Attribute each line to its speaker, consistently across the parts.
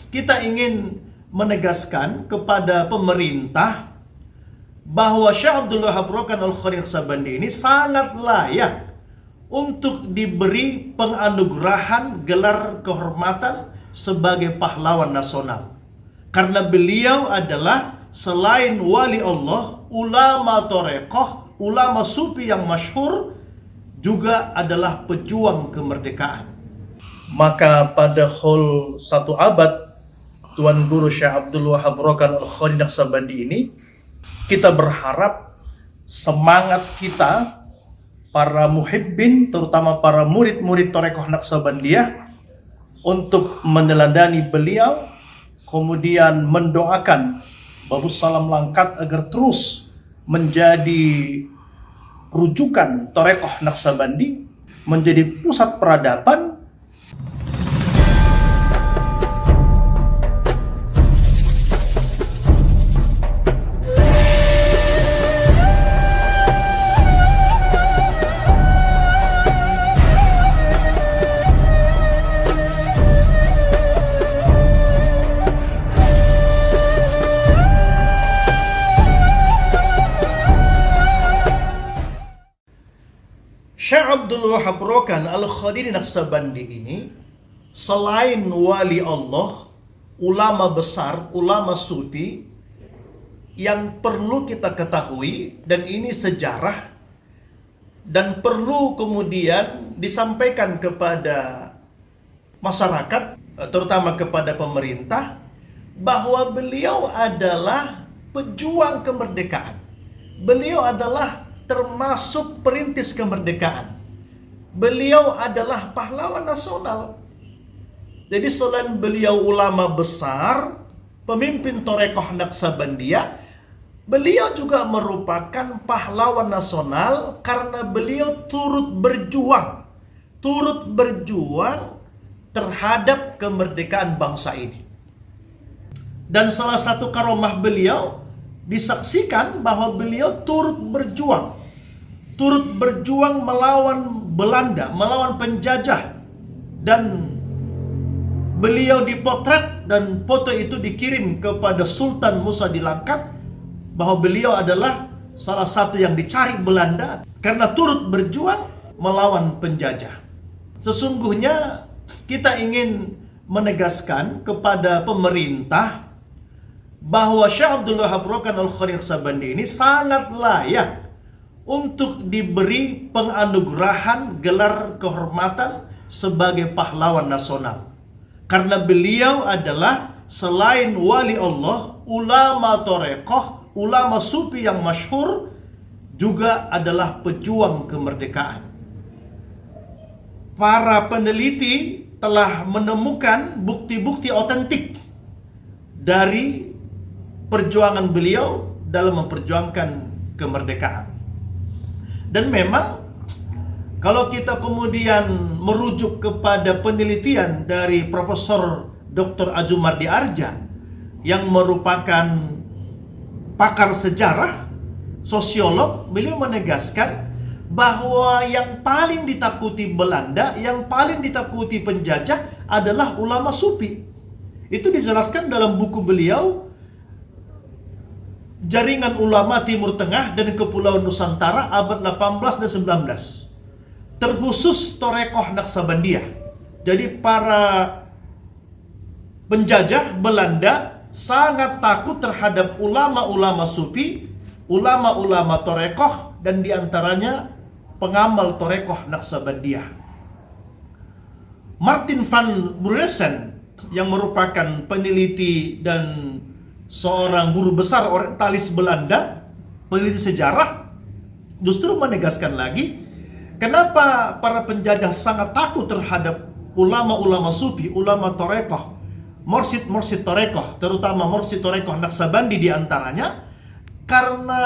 Speaker 1: kita ingin menegaskan kepada pemerintah bahwa Syekh Abdul Wahab Rokan Al-Khadir Naksabandi ini sangat layak untuk diberi penganugerahan gelar kehormatan sebagai pahlawan nasional. Karena beliau adalah selain wali Allah, ulama torekoh, ulama sufi yang masyhur, juga adalah pejuang kemerdekaan. Maka pada haul 1 abad Tuan Guru Syekh Abdul Wahab Rokan Al-Khadir Naksabandi ini, kita berharap semangat kita, para muhibbin, terutama para murid-murid Torekoh Naksabandiyah, untuk meneladani beliau, kemudian mendoakan Babu Salam Langkat agar terus menjadi rujukan Torekoh Naksabandi, menjadi pusat peradaban. Syekh Abdul Wahab Rokan Al-Khadir Naksabandi ini selain wali Allah, ulama besar, ulama sufi yang perlu kita ketahui, dan ini sejarah dan perlu kemudian disampaikan kepada masyarakat, terutama kepada pemerintah, bahwa beliau adalah pejuang kemerdekaan. Beliau adalah termasuk perintis kemerdekaan. Beliau adalah pahlawan nasional. Jadi selain beliau ulama besar, pemimpin Torekoh Naksabandiyah, beliau juga merupakan pahlawan nasional karena beliau turut berjuang terhadap kemerdekaan bangsa ini. Dan salah satu karomah beliau disaksikan bahwa beliau turut berjuang melawan Belanda, melawan penjajah, dan beliau dipotret dan foto itu dikirim kepada Sultan Musa di Langkat bahwa beliau adalah salah satu yang dicari Belanda karena turut berjuang melawan penjajah. Sesungguhnya kita ingin menegaskan kepada pemerintah bahwa Syekh Abdul Wahab Rokan Al-Khadir Naksabandi ini sangat layak untuk diberi penganugerahan gelar kehormatan sebagai pahlawan nasional. Karena beliau adalah selain wali Allah, ulama torekoh, ulama sufi yang masyhur, juga adalah pejuang kemerdekaan. Para peneliti telah menemukan bukti-bukti otentik dari perjuangan beliau dalam memperjuangkan kemerdekaan. Dan memang kalau kita kemudian merujuk kepada penelitian dari Profesor Dr. Azumardi Ardja yang merupakan pakar sejarah, sosiolog, beliau menegaskan bahwa yang paling ditakuti Belanda, yang paling ditakuti penjajah adalah ulama sufi. Itu dijelaskan dalam buku beliau, Jaringan Ulama Timur Tengah dan Kepulauan Nusantara abad 18 dan 19. Terkhusus Torekoh Naksabandiyah. Jadi para penjajah Belanda sangat takut terhadap ulama-ulama sufi, ulama-ulama Torekoh, dan diantaranya pengamal Torekoh Naksabandiyah. Martin van Buren yang merupakan peneliti dan seorang guru besar orientalis Belanda, peneliti sejarah, justru menegaskan lagi kenapa para penjajah sangat takut terhadap ulama-ulama sufi, ulama torekoh, mursyid-mursyid torekoh, terutama mursyid torekoh Naksabandi diantaranya, karena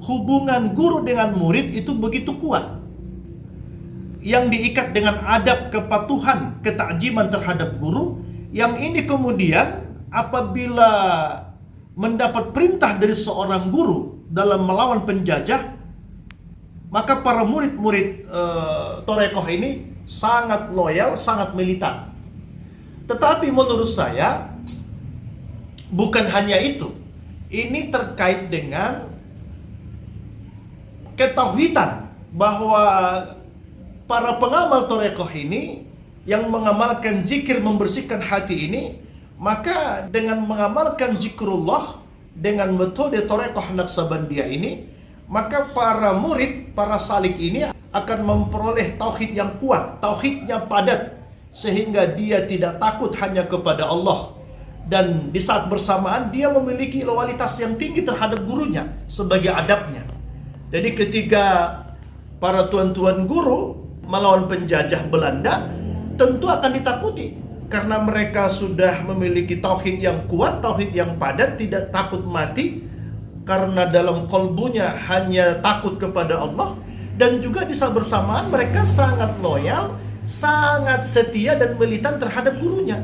Speaker 1: hubungan guru dengan murid itu begitu kuat, yang diikat dengan adab kepatuhan, ketakjiman terhadap guru, yang ini kemudian apabila mendapat perintah dari seorang guru dalam melawan penjajah, maka para murid-murid torekoh ini sangat loyal, sangat militan. Tetapi menurut saya, Bukan hanya itu, ini terkait dengan ketauhidan bahwa para pengamal torekoh ini yang mengamalkan zikir membersihkan hati ini, maka dengan mengamalkan zikrullah dengan metode torekoh Naqsabandiyah ini, maka para murid, para salik ini akan memperoleh tauhid yang kuat, tauhidnya padat, sehingga dia tidak takut hanya kepada Allah. Dan di saat bersamaan dia memiliki loyalitas yang tinggi terhadap gurunya sebagai adabnya. Jadi ketika para tuan-tuan guru melawan penjajah Belanda, tentu akan ditakuti karena mereka sudah memiliki tauhid yang kuat, tauhid yang padat, tidak takut mati karena dalam kolbunya hanya takut kepada Allah. Dan juga di saat bersamaan mereka sangat loyal, sangat setia dan militan terhadap gurunya.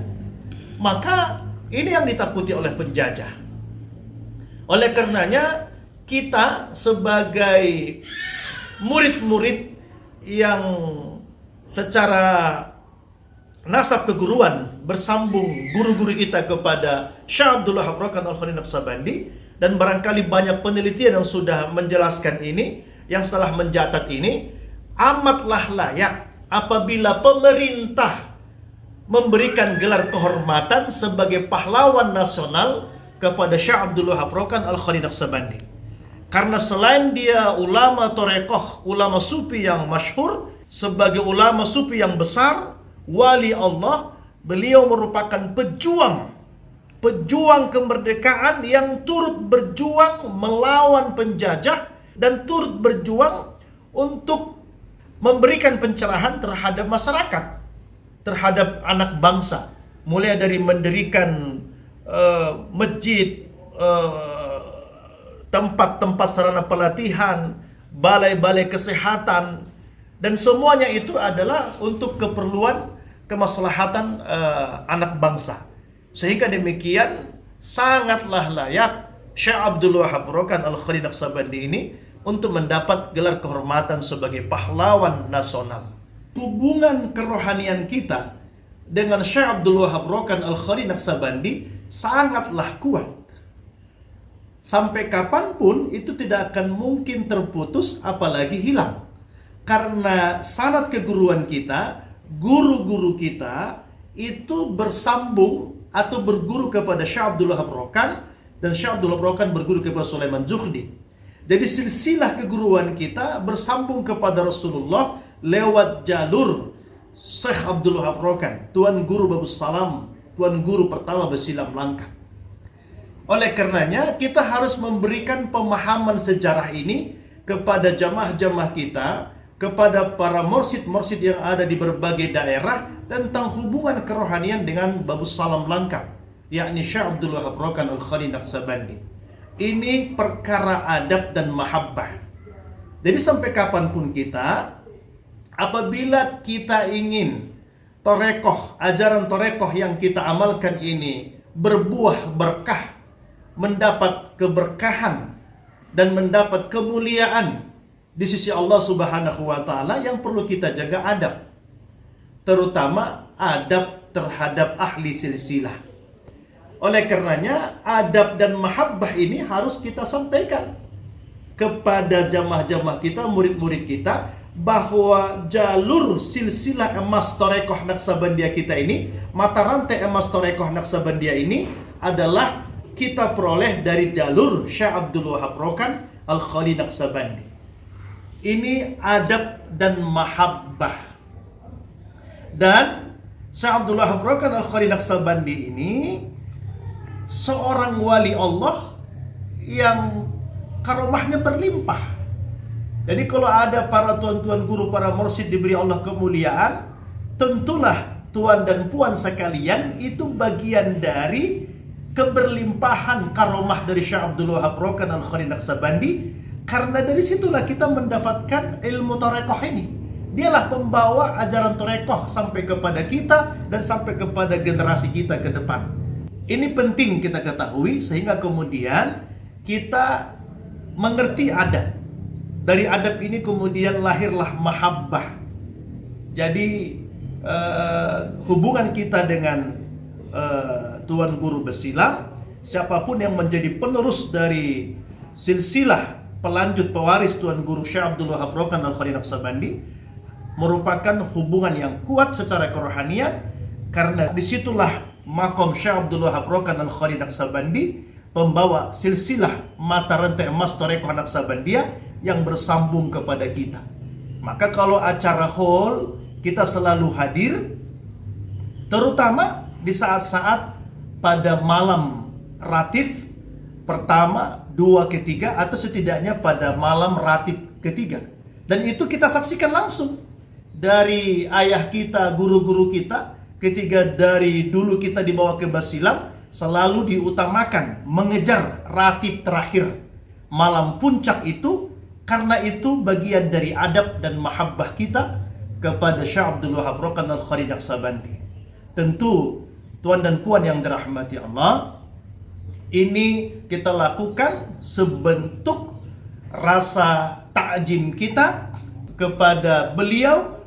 Speaker 1: Maka ini yang ditakuti oleh penjajah. Oleh karenanya kita sebagai murid-murid yang secara nasab keguruan bersambung guru-guru kita kepada Syekh Abdullah Hafrokan Al-Khani Naqsabandi, dan barangkali banyak penelitian yang sudah menjelaskan ini, yang salah mencatat ini, amatlah layak apabila pemerintah memberikan gelar kehormatan sebagai pahlawan nasional kepada Syekh Abdullah Hafrokan Al-Khani Naqsabandi. Karena selain dia ulama torekoh, ulama sufi yang masyhur, sebagai ulama sufi yang besar, wali Allah, beliau merupakan pejuang kemerdekaan yang turut berjuang melawan penjajah dan turut berjuang untuk memberikan pencerahan terhadap masyarakat, terhadap anak bangsa, mulai dari mendirikan masjid, tempat-tempat sarana pelatihan, balai-balai kesehatan, dan semuanya itu adalah untuk keperluan kemaslahatan anak bangsa. Sehingga demikian sangatlah layak Syekh Abdullah Hafrokan Al-Khani Naqsabandi ini untuk mendapat gelar kehormatan sebagai pahlawan nasional. Hubungan kerohanian kita dengan Syekh Abdullah Hafrokan Al-Khani Naqsabandi sangatlah kuat. Sampai kapanpun itu tidak akan mungkin terputus, apalagi hilang. Karena sanad keguruan kita, guru-guru kita itu bersambung atau berguru kepada Syekh Abdullah Hafrokan, dan Syekh Abdullah Hafrokan berguru kepada Sulaiman Zuhdi. Jadi silsilah keguruan kita bersambung kepada Rasulullah lewat jalur Syekh Abdullah Hafrokan, Tuan Guru Babus Salam, Tuan Guru pertama Besilam Langkat. Oleh karenanya kita harus memberikan pemahaman sejarah ini kepada jamaah-jamaah kita, kepada para mursyid-mursyid yang ada di berbagai daerah tentang hubungan kerohanian dengan Babus Salam Langkat, yakni Syekh Abdullah Hafrokan Al-Khani Naqsabandi. Ini perkara adab dan mahabbah. Jadi sampai kapanpun kita, apabila kita ingin torekoh, ajaran torekoh yang kita amalkan ini berbuah berkah, mendapat keberkahan dan mendapat kemuliaan di sisi Allah Subhanahu wa taala, yang perlu kita jaga adab, terutama adab terhadap ahli silsilah. Oleh karenanya adab dan mahabbah ini harus kita sampaikan kepada jamaah-jamaah kita, murid-murid kita, bahwa jalur silsilah emas torekoh Naqsabandiyah kita ini, mata rantai emas torekoh Naqsabandiyah ini adalah kita peroleh dari jalur Syekh Abdullah Hafrokan Al-Khani Naqsabandi. Ini adab dan mahabbah. Dan Syekh Abdullah Hafrokan Al-Khani Naqsabandi ini seorang wali Allah yang karomahnya berlimpah. Jadi kalau ada para tuan-tuan guru, para mursyid diberi Allah kemuliaan, tentulah tuan dan puan sekalian itu bagian dari keberlimpahan karomah dari Syekh Abdullah Hafrokan Al-Khani Naqsabandi. Karena dari situlah kita mendapatkan ilmu torekoh ini. Dialah pembawa ajaran torekoh sampai kepada kita dan sampai kepada generasi kita ke depan. Ini penting kita ketahui sehingga kemudian kita mengerti adab. Dari adab ini kemudian lahirlah mahabbah. Jadi hubungan kita dengan Tuan Guru Besilam siapapun yang menjadi penerus dari silsilah pelanjut pewaris Tuan Guru Syekh Abdul Wahab Rokan Al-Khalid Naqsabandi merupakan hubungan yang kuat secara kerohanian, karena disitulah makom Syekh Abdul Wahab Rokan Al-Khalid Naqsabandi, pembawa silsilah mata rantai emas Thariqah Naqsabandiyah yang bersambung kepada kita. Maka kalau acara haul kita selalu hadir, terutama di saat-saat pada malam ratif pertama, dua, ketiga, atau setidaknya pada malam ratif ketiga. Dan itu kita saksikan langsung dari ayah kita, guru-guru kita, ketika dari dulu kita dibawa ke Basilam, selalu diutamakan mengejar ratif terakhir malam puncak itu, karena itu bagian dari adab dan mahabbah kita kepada Syekh Abdul Wahab Rokan Al-Khalid Naqsabandi. Tentu tuan dan puan yang dirahmati Allah, ini kita lakukan sebentuk rasa ta'zim kita kepada beliau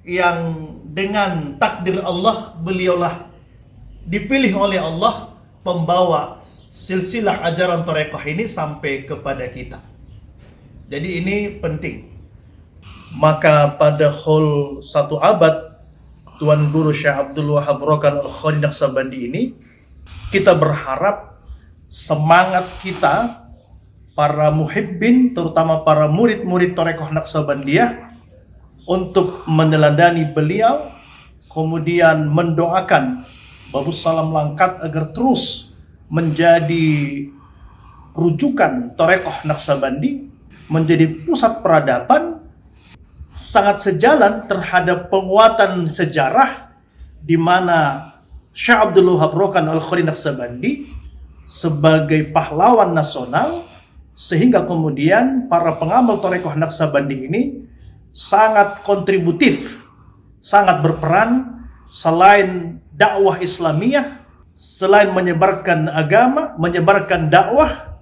Speaker 1: yang dengan takdir Allah beliaulah dipilih oleh Allah pembawa silsilah ajaran Thariqah ini sampai kepada kita. Jadi ini penting. Maka pada haul 1 abad Tuan Guru Syekh Abdul Wahab Rokan Al-Khalid Naqsabandi ini, kita berharap semangat kita para muhibbin, terutama para murid-murid Thariqah Naqsabandiyah, untuk meneladani beliau, kemudian mendoakan Babus Salam Langkat agar terus menjadi rujukan Thariqah Naqsabandi, menjadi pusat peradaban, sangat sejalan terhadap penguatan sejarah di mana Syekh Abdul Wahab Rokan Al-Khalid Naqsabandi sebagai pahlawan nasional, sehingga kemudian para pengamal Thariqah Naqsabandi ini sangat kontributif, sangat berperan selain dakwah Islamiyah, selain menyebarkan agama, menyebarkan dakwah,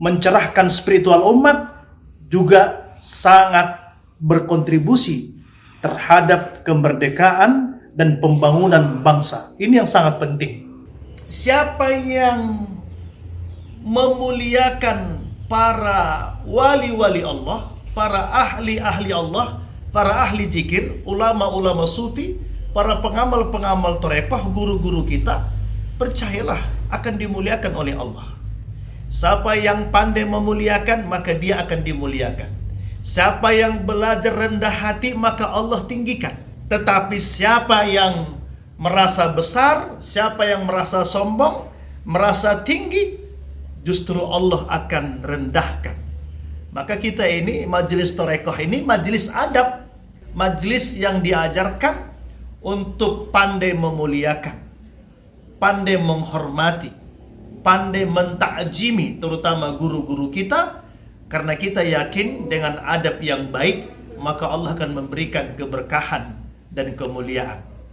Speaker 1: mencerahkan spiritual umat, juga sangat berkontribusi terhadap kemerdekaan dan pembangunan bangsa. Ini yang sangat penting. Siapa yang memuliakan para wali-wali Allah, para ahli-ahli Allah, para ahli zikir, ulama-ulama sufi, para pengamal-pengamal Thariqah, guru-guru kita, percayalah akan dimuliakan oleh Allah. Siapa yang pandai memuliakan, maka dia akan dimuliakan. Siapa yang belajar rendah hati, maka Allah tinggikan. Tetapi siapa yang merasa besar, siapa yang merasa sombong, merasa tinggi, justru Allah akan rendahkan. Maka kita ini, majelis Thariqah ini, majelis adab, majelis yang diajarkan untuk pandai memuliakan, pandai menghormati, pandai mentakjimi, terutama guru-guru kita, karena kita yakin dengan adab yang baik, maka Allah akan memberikan keberkahan dan kemuliaan.